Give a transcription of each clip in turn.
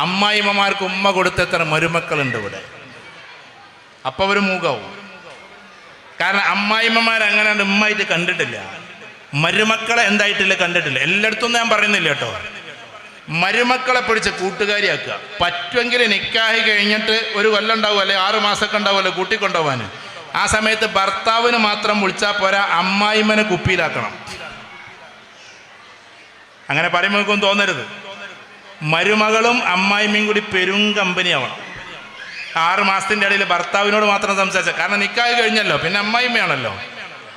അമ്മായിമ്മമാർക്ക് ഉമ്മ കൊടുത്തെത്ര മരുമക്കളുണ്ട് ഇവിടെ. അപ്പോൾ അവർ മൂകാവും. കാരണം അമ്മായിമ്മമാരങ്ങനെ ഉമ്മായിട്ട് കണ്ടിട്ടില്ല, മരുമക്കളെ എന്തായിട്ടില്ല കണ്ടിട്ടില്ല. എല്ലായിടത്തും ഞാൻ പറയുന്നില്ല കേട്ടോ. മരുമക്കളെ പിടിച്ച് കൂട്ടുകാരിയാക്കുക. പറ്റുമെങ്കിൽ നിക്കാഹ് കഴിഞ്ഞിട്ട് ഒരു കൊല്ലം ഉണ്ടാവും, അല്ലെ 6 മാസമൊക്കെ ഉണ്ടാവുമല്ലോ കൂട്ടിക്കൊണ്ടുപോകാൻ. ആ സമയത്ത് ഭർത്താവിന് മാത്രം വിളിച്ചാൽ പോരാ, അമ്മായിമ്മനെ കുപ്പിയിലാക്കണം. അങ്ങനെ പറയുമ്പോൾ തോന്നരുത്. മരുമകളും അമ്മായിമ്മയും കൂടി പെരും കമ്പനി ആവണം. 6 മാസത്തിൻ്റെ ഇടയിൽ ഭർത്താവിനോട് മാത്രം സംസാരിച്ച, കാരണം നിക്കാഹ് കഴിഞ്ഞല്ലോ, പിന്നെ അമ്മായിമ്മയാണല്ലോ.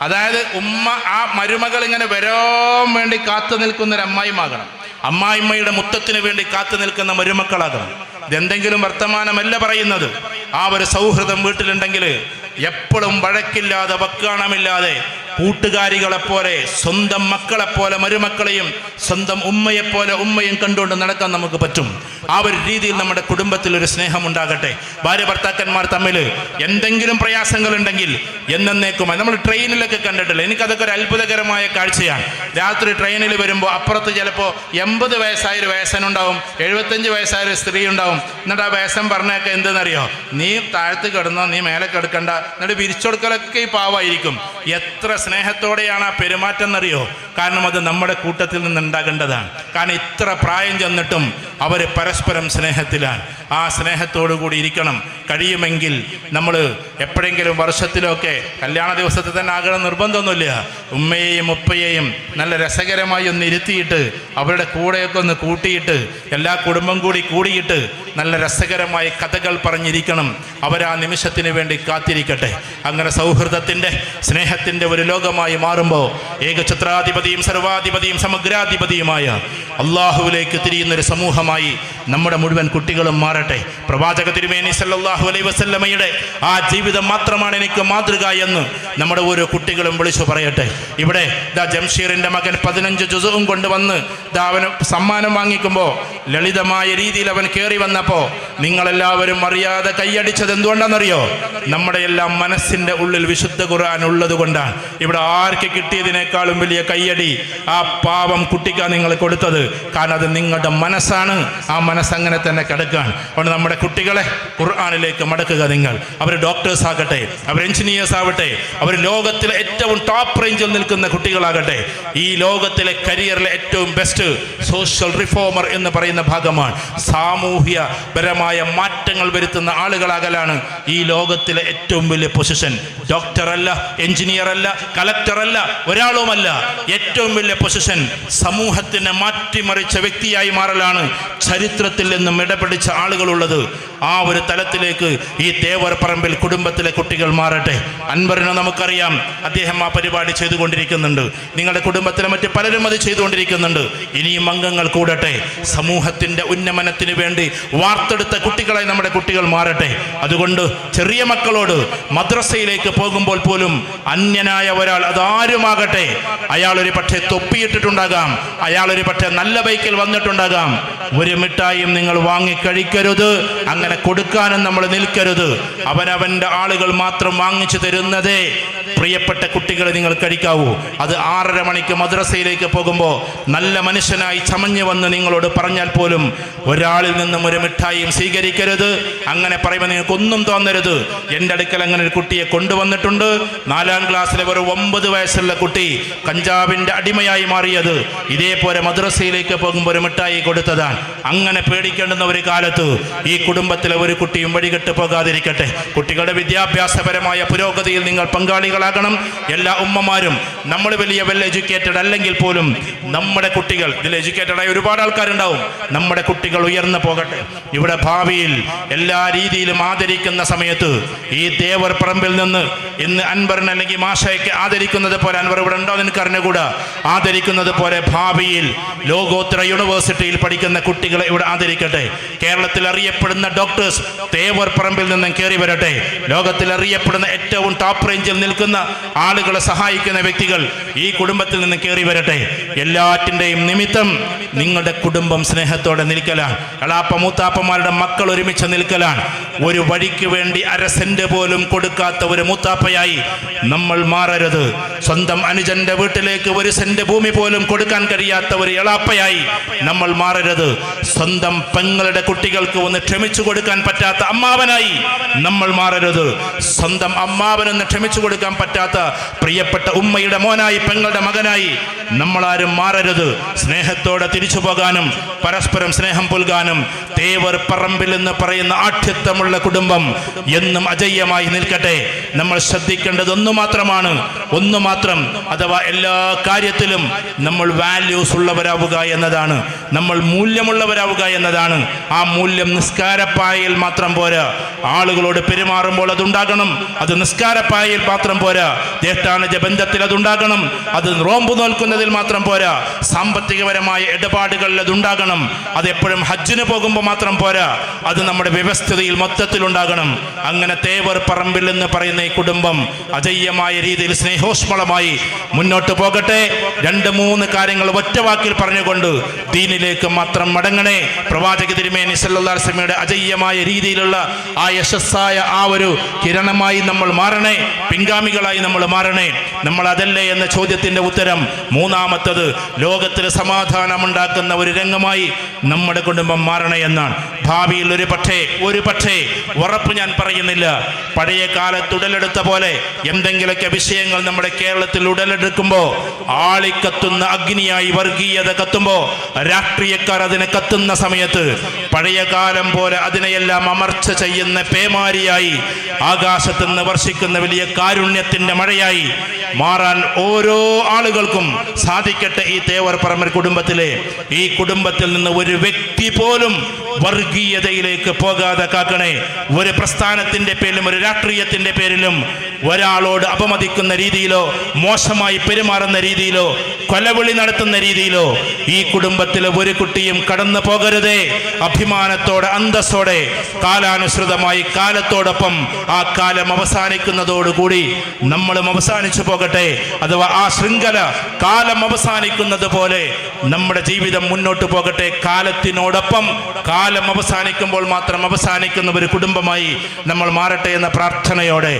അതായത് ഉമ്മ ആ മരുമകൾ ഇങ്ങനെ വരാൻ വേണ്ടി കാത്തു നിൽക്കുന്നൊരു അമ്മായിമാകണം. അമ്മായിമ്മയുടെ മുത്തത്തിന് വേണ്ടി കാത്തു നിൽക്കുന്ന മരുമക്കളാകണം. ഇതെന്തെങ്കിലും വർത്തമാനമല്ല പറയുന്നത്. ആ ഒരു സൗഹൃദം വീട്ടിലുണ്ടെങ്കിൽ എപ്പോഴും വഴക്കില്ലാതെ വക്കാണമില്ലാതെ കൂട്ടുകാരികളെപ്പോലെ സ്വന്തം മക്കളെപ്പോലെ മരുമക്കളെയും സ്വന്തം ഉമ്മയെപ്പോലെ ഉമ്മയും കണ്ടുകൊണ്ട് നടക്കാൻ നമുക്ക് പറ്റും. ആ ഒരു രീതിയിൽ നമ്മുടെ കുടുംബത്തിൽ ഒരു സ്നേഹം ഉണ്ടാകട്ടെ. ഭാര്യ ഭർത്താക്കന്മാർ തമ്മിൽ എന്തെങ്കിലും പ്രയാസങ്ങളുണ്ടെങ്കിൽ എന്നേക്കുമായി നമ്മൾ ട്രെയിനിലൊക്കെ കണ്ടിട്ടില്ല. എനിക്കതൊക്കെ ഒരു അത്ഭുതകരമായ കാഴ്ചയാണ്. രാത്രി ട്രെയിനിൽ വരുമ്പോൾ അപ്പുറത്ത് ചിലപ്പോൾ 80 വയസ്സായൊരു വയസ്സനുണ്ടാവും, 75 വയസ്സായൊരു സ്ത്രീ ഉണ്ടാവും. എന്നിട്ട് ആ വയസ്സൻ പറഞ്ഞൊക്കെ എന്തെന്നറിയോ, നീ താഴത്ത് കിടന്നോ, നീ മേലെ കിടക്കണ്ട. എന്നിട്ട് വിരിച്ചൊടുക്കലൊക്കെ ഈ പാവായിരിക്കും. എത്ര സ്നേഹത്തോടെയാണ് ആ പെരുമാറ്റം എന്നറിയോ? കാരണം അത് നമ്മുടെ കൂട്ടത്തിൽ നിന്നുണ്ടാകേണ്ടതാണ്. കാരണം ഇത്ര പ്രായം ചെന്നിട്ടും അവർ പരസ്പരം സ്നേഹത്തിലാണ്. ആ സ്നേഹത്തോടു കൂടി ഇരിക്കണം. കഴിയുമെങ്കിൽ നമ്മൾ എപ്പോഴെങ്കിലും വർഷത്തിലൊക്കെ, കല്യാണ ദിവസത്തിൽ തന്നെ ആകണം നിർബന്ധമൊന്നുമില്ല, ഉമ്മയെയും ഉപ്പയെയും നല്ല രസകരമായി ഒന്ന് ഇരുത്തിയിട്ട് അവരുടെ കൂടെയൊക്കെ ഒന്ന് കൂട്ടിയിട്ട് എല്ലാ കുടുംബം കൂടി കൂടിയിട്ട് നല്ല രസകരമായി കഥകൾ പറഞ്ഞിരിക്കണം. അവരാ നിമിഷത്തിന് വേണ്ടി കാത്തിരിക്കട്ടെ. അങ്ങനെ സൗഹൃദത്തിൻ്റെ സ്നേഹത്തിൻ്റെ ഒരു ലോകമായി മാറുമ്പോൾ ഏകഛത്രാധിപതിയും സർവാധിപതിയും സമഗ്രാധിപതിയുമായ അള്ളാഹുവിലേക്ക് തിരിയുന്നൊരു സമൂഹമായി നമ്മുടെ മുഴുവൻ കുട്ടികളും മാറട്ടെ. പ്രവാചക തിരുമേനി സല്ലല്ലാഹു അലൈഹി വസല്ലമയുടെ ആ ജീവിതം മാത്രമാണ് എനിക്ക് മാതൃക എന്ന് നമ്മുടെ ഓരോ കുട്ടികളും വിളിച്ചു പറയട്ടെ. ഇവിടെ ജംഷീറിൻ്റെ മകൻ 15 ജുസും കൊണ്ടുവന്ന് അവന് സമ്മാനം വാങ്ങിക്കുമ്പോൾ ലളിതമായ രീതിയിൽ അവൻ കയറി വന്നപ്പോൾ നിങ്ങളെല്ലാവരും അറിയാതെ കൈയടിച്ചത് എന്തുകൊണ്ടാണെന്നറിയോ? നമ്മുടെ എല്ലാം മനസ്സിൻ്റെ ഉള്ളിൽ വിശുദ്ധ ഖുർആൻ ഉള്ളത് കൊണ്ടാണ്. ഇവിടെ ആർക്ക് കിട്ടിയതിനേക്കാളും വലിയ കയ്യടി ആ പാവം കുട്ടിക്കാണ് നിങ്ങൾ കൊടുത്തത്. കാരണം അത് നിങ്ങളുടെ മനസ്സാണ്. ആ മനസ്സങ്ങനെ തന്നെ കിടക്കുകയാണ്. അതുകൊണ്ട് നമ്മുടെ കുട്ടികളെ ഖുർആനിലേക്ക് മടക്കുക. നിങ്ങൾ അവർ ഡോക്ടേഴ്സ് ആകട്ടെ, അവർ എഞ്ചിനീയേഴ്സ് ആവട്ടെ, അവർ ലോകത്തിലെ ഏറ്റവും ടോപ്പ് റേഞ്ചിൽ നിൽക്കുന്ന കുട്ടികളാകട്ടെ. ഈ ലോകത്തിലെ കരിയറിലെ ഏറ്റവും ബെസ്റ്റ് സോഷ്യൽ റിഫോമർ എന്ന് പറയുന്ന ഭാഗമാണ്. സാമൂഹ്യപരമായ മാറ്റങ്ങൾ വരുത്തുന്ന ആളുകളാകലാണ് ഈ ലോകത്തിലെ ഏറ്റവും വലിയ പൊസിഷൻ. ഡോക്ടറല്ല, എഞ്ചിനീയർ അല്ല, കളക്ടർ അല്ല, ഒരാളുമല്ല. ഏറ്റവും വലിയ പൊസിഷൻ സമൂഹത്തിനെ മാറ്റിമറിച്ച വ്യക്തിയായി മാറലാണ് ചരിത്രത്തിൽ നിന്നും ഇടപിടിച്ച ആളുകളുള്ളത്. ആ ഒരു തലത്തിലേക്ക് ഈ തേവർ പറമ്പിൽ കുടുംബത്തിലെ കുട്ടികൾ മാറട്ടെ. അൻവറിനെ നമുക്കറിയാം, അദ്ദേഹം ആ പരിപാടി ചെയ്തുകൊണ്ടിരിക്കുന്നുണ്ട്. നിങ്ങളുടെ കുടുംബത്തിലെ മറ്റ് പലരും അത് ചെയ്തുകൊണ്ടിരിക്കുന്നുണ്ട്. ഇനിയും അംഗങ്ങൾ കൂടട്ടെ. സമൂഹത്തിൻ്റെ ഉന്നമനത്തിന് വേണ്ടി വാർത്തെടുത്ത കുട്ടികളായി നമ്മുടെ കുട്ടികൾ മാറട്ടെ. അതുകൊണ്ട് ചെറിയ മക്കളോട് മദ്രസയിലേക്ക് പോകുമ്പോൾ പോലും അന്യനായ ഒരാൾ, അതാരുമാകട്ടെ, അയാളൊരു പക്ഷേ തൊപ്പിയിട്ടിട്ടുണ്ടാകാം, അയാളൊരു പക്ഷേ നല്ല ബൈക്കിൽ വന്നിട്ടുണ്ടാകാം, ഒരു മിഠായിയും നിങ്ങൾ വാങ്ങിക്കഴിക്കരുത്. അങ്ങനെ കൊടുക്കാനും നമ്മൾ നിൽക്കരുത്. അവനവൻ്റെ ആളുകൾ മാത്രം വാങ്ങിച്ചു തരുന്നതേ പ്രിയപ്പെട്ട കുട്ടികളെ നിങ്ങൾ കഴിക്കാവൂ. അത് 6:30 മണിക്ക് മദ്രസയിലേക്ക് പോകുമ്പോൾ നല്ല മനുഷ്യനായി ചമഞ്ഞു വന്ന് നിങ്ങളോട് പറഞ്ഞാൽ പോലും ഒരാളിൽ നിന്നും ഒരു മിഠായിയും സ്വീകരിക്കരുത്. അങ്ങനെ പറയുമ്പോൾ നിങ്ങൾക്കൊന്നും തോന്നരുത്. എൻ്റെ അടുക്കൽ അങ്ങനെ ഒരു കുട്ടിയെ കൊണ്ടുവന്നിട്ടുണ്ട്. 4ാം ക്ലാസ്സിലെ ഒരു 9 വയസ്സുള്ള കുട്ടി കഞ്ചാവിൻ്റെ അടിമയായി മാറിയത് ഇതേപോലെ മദ്രസയിലേക്ക് പോകുമ്പോൾ ഒരു മിഠായി കൊടുത്തതാണ്. അങ്ങനെ പേടിക്കേണ്ടുന്ന ഒരു കാലത്ത് ഈ കുടുംബത്തിലെ ഒരു കുട്ടിയും വഴികെട്ട് പോകാതിരിക്കട്ടെ. കുട്ടികളുടെ വിദ്യാഭ്യാസപരമായ പുരോഗതിയിൽ നിങ്ങൾ പങ്കാളികളാകണം. എല്ലാ ഉമ്മമാരും, നമ്മൾ വലിയ വെൽ എഡ്യൂക്കേറ്റഡ് അല്ലെങ്കിൽ പോലും നമ്മുടെ കുട്ടികൾ, ഇതിൽ എഡ്യൂക്കേറ്റഡായ ഒരുപാട് ആൾക്കാരുണ്ടാവും, നമ്മുടെ കുട്ടികൾ ഉയർന്നു പോകട്ടെ. ഇവിടെ ഭാവിയിൽ എല്ലാ രീതിയിലും ആദരിക്കുന്ന സമയത്ത് ഈ തേവർ പറമ്പിൽ നിന്ന് ഇന്ന് അൻവറിന് അല്ലെങ്കിൽ മാഷയ്ക്ക് ആദരിക്കുന്നത് പോലെ, അൻവർ ഇവിടെ ഉണ്ടോ എന്ന് എനിക്ക് അറിഞ്ഞുകൂടാ, ആദരിക്കുന്നത് പോലെ ഭാവിയിൽ ലോകോത്തര യൂണിവേഴ്സിറ്റിയിൽ പഠിക്കുന്ന കുട്ടികളെ ഇവിടെ ആദരിക്കട്ടെ. കേരളത്തിൽ അറിയപ്പെടുന്ന ഡോക്ടേഴ്സ് തേവർ പറമ്പിൽ നിന്നും കയറി വരട്ടെ. ലോകത്തിൽ അറിയപ്പെടുന്ന ഏറ്റവും ടോപ്പ് റേഞ്ചിൽ നിൽക്കുന്ന ആളുകളെ സഹായിക്കുന്ന വ്യക്തികൾ ഈ കുടുംബത്തിൽ നിന്ന് കയറി വരട്ടെ. എല്ലാറ്റിൻ്റെയും നിമിത്തം നിങ്ങളുടെ കുടുംബം സ്നേഹത്തോടെ നിൽക്കലാണ്. എളാപ്പ മൂത്താപ്പന്മാരുടെ മക്കൾ ഒരുമിച്ച് നിൽക്കലാണ്. ഒരു വഴിക്ക് വേണ്ടി അരസെന്റ് പോലും കൊടുക്കാത്ത ഒരു മൂത്താപ്പയായി നമ്മൾ മാറരുത്. സ്വന്തം അനുജന്റെ വീട്ടിലേക്ക് ഒരു സെന്റ് ഭൂമി പോലും കൊടുക്കാൻ കഴിയാത്ത ഒരു എളാപ്പയായി നമ്മൾ മാറരുത്. സ്വന്തം പെങ്ങളുടെ കുട്ടികൾക്ക് ഒന്ന് ക്ഷമിച്ചു കൊടുക്കാൻ പറ്റാത്ത അമ്മാവനായി നമ്മൾ മാറരുത്. സ്വന്തം അമ്മാവനൊന്ന് ക്ഷമിച്ചു കൊടുക്കാൻ പറ്റാത്ത പ്രിയപ്പെട്ട ഉമ്മയുടെ മോനായി, പെങ്ങളുടെ മകനായി നമ്മളാരും മാറരുത്. സ്നേഹത്തോടെ തിരിച്ചു പോകാനും പരസ്പരം സ്നേഹം പുൽകാനും തേവർ പറമ്പിൽ എന്ന് പറയുന്ന ആഠ്യത്വമുള്ള കുടുംബം എന്നും അജയ്യമായി നിൽക്കട്ടെ. നമ്മൾ ശ്രദ്ധിക്കേണ്ടത് ഒന്നു മാത്രം, അഥവാ എല്ലാ കാര്യത്തിലും നമ്മൾ വാല്യൂസ് ഉള്ളവരാവുക എന്നതാണ്, നമ്മൾ മൂല്യമുള്ളവരാവുക എന്നതാണ്. ആ മൂല്യം നിസ്കാരപ്പായയിൽ മാത്രം പോരാ, ആളുകളോട് പെരുമാറുമ്പോൾ അതുണ്ടാകണം. അത് നിസ്കാരപ്പായയിൽ മാത്രം പോരാ, ജ്യേഷ്ഠാനുജ ബന്ധത്തിൽ അതുണ്ടാകണം. അത് നോമ്പ് നോൽക്കുന്നതിൽ മാത്രം പോരാ, സാമ്പത്തികപരമായ ഇടപാടുകളിൽ അതുണ്ടാകണം. അതെപ്പോഴും ഹജ്ജിന് പോകുമ്പോൾ മാത്രം പോരാ, അത് നമ്മുടെ വ്യവസ്ഥതയിൽ മൊത്തത്തിലുണ്ടാകണം. അങ്ങനെ തേവർ പറമ്പിൽ എന്ന് പറയുന്ന ഈ കുടുംബം അജയ്യമായ രീതിയിൽ സ്നേഹോഷ്മളമായി മുന്നോട്ട് പോകട്ടെ. 2-3 കാര്യങ്ങൾ ഒറ്റ വാക്കിൽ പറഞ്ഞുകൊണ്ട് ദീനിലേക്ക് മാത്രം മടങ്ങണേ. പ്രവാചക തിരുമേനി സല്ലല്ലാഹു അലൈഹി വസല്ലമയുടെ അജയ്യമായ രീതിയിലുള്ള ആ യശസ്സായ ആ ഒരു കിരണമായി നമ്മൾ മാറണേ, പിൻഗാമികളായി നമ്മൾ മാറണേ. നമ്മൾ അതല്ലേ എന്ന ചോദ്യത്തിന്റെ ഉത്തരം മൂന്നാമത്തത്, ലോകത്തിൽ സമാധാനമുണ്ടാക്കുന്ന ഒരു രംഗമായി നമ്മുടെ കുടുംബം മാറണേ എന്നാണ്. ഭാവിയിൽ ഒരു പക്ഷേ ഉറപ്പ് ഞാൻ പറയുന്നില്ല, പഴയ കാലത്ത് ഉടലെടുത്ത പോലെ എന്തെങ്കിലുമൊക്കെ വിഷയങ്ങൾ നമ്മുടെ കേരളത്തിൽ ഉടലെടുക്കുമ്പോൾ, ആളിക്കത്തുന്ന അഗ്നിയായി വർഗീയത കത്തുമ്പോൾ, രാഷ്ട്രീയക്കാർ അതിനെ കത്തുന്ന സമയത്ത് പഴയ കാലം പോലെ അതിനെയെല്ലാം അമർച്ച ചെയ്യുന്ന പേമാരിയായി, ആകാശത്ത് നിന്ന് വർഷിക്കുന്ന വലിയ കാരുണ്യത്തിന്റെ മഴയായി മാറാൻ ഓരോ ആളുകൾക്കും സാധിക്കട്ടെ. ഈ തേവർ പറമ്പിൽ കുടുംബത്തിലെ ഈ കുടുംബത്തിൽ നിന്ന് ഒരു വ്യക്തി പോലും വർഗീയതയിലേക്ക് പോകാതെ കാക്കണേ. ഒരു പ്രസ്ഥാനത്തിന്റെ പേരിലും ഒരു രാഷ്ട്രീയത്തിന്റെ പേരിലും ഒരാളോട് അപമതിക്കുന്ന രീതിയിലോ മോശമായി പെരുമാറുന്ന രീതിയിലോ കൊലവിളി നടത്തുന്ന രീതിയിലോ ഈ കുടുംബത്തിലെ ഒരു കുട്ടിയും കടന്നു പോകരുതേ. അഭിമാനത്തോടെ അന്തസ്സോടെ കാലാനുസൃതമായി കാലത്തോടൊപ്പം ആ കാലം അവസാനിക്കുന്നതോടുകൂടി നമ്മളും അവസാനിച്ചു പോകട്ടെ. അഥവാ ആ ശൃംഖല കാലം അവസാനിക്കുന്നത് പോലെ നമ്മുടെ ജീവിതം മുന്നോട്ട് പോകട്ടെ. കാലത്തിനോടൊപ്പം കാലം അവസാനിക്കുമ്പോൾ മാത്രം അവസാനിക്കുന്ന ഒരു കുടുംബമായി നമ്മൾ മാറട്ടെ എന്ന പ്രാർത്ഥനയോടെ